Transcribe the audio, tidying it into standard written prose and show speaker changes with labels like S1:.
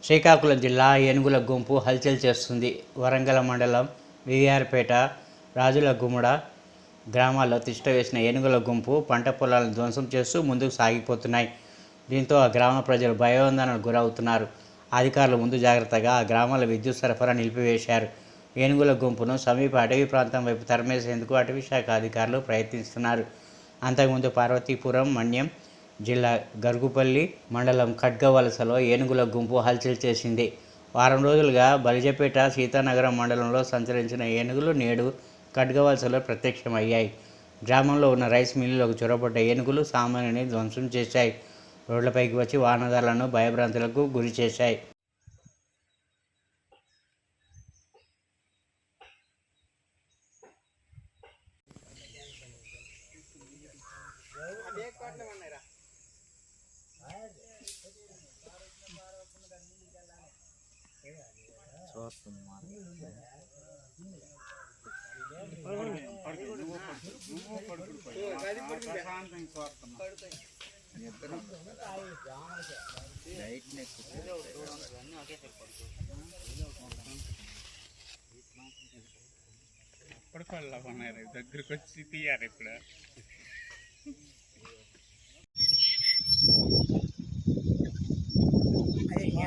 S1: శ్రీకాకుళం జిల్లా ఏనుగుల గుంపు హల్చల్ చేస్తుంది. వరంగల్ మండలం వివిఆర్పేట, రాజుల గుమ్మడ గ్రామాల్లో తిష్టవేసిన ఏనుగుల గుంపు పంట పొలాలను ధ్వంసం చేస్తూ ముందుకు సాగిపోతున్నాయి. దీంతో ఆ గ్రామ ప్రజలు భయాందోళనకు గురవుతున్నారు. అధికారులు ముందు జాగ్రత్తగా ఆ గ్రామాల విద్యుత్ సరఫరా నిలిపివేశారు. ఏనుగుల గుంపును సమీప అటవీ ప్రాంతం వైపు తరిమేసేందుకు అటవీ శాఖ అధికారులు ప్రయత్నిస్తున్నారు. అంతకుముందు పార్వతీపురం మన్యం జిల్లా గరుగుపల్లి మండలం ఖడ్గవలసలో ఏనుగుల గుంపు హల్చల్ చేసింది. వారం రోజులుగా బలిజపేట, సీతానగరం మండలంలో సంచరించిన ఏనుగులు నేడు ఖడ్గవలసలో ప్రత్యక్షమయ్యాయి. గ్రామంలో ఉన్న రైస్ మిల్లులకు చొరబడ్డ ఏనుగులు సామాన్యుని ధ్వంసం చేశాయి. రోడ్లపైకి వచ్చి వాహనదారులను భయభ్రాంతులకు గురి చేశాయి.
S2: దగ్గరికి వచ్చి తీయాలి ఇప్పుడు.
S3: అది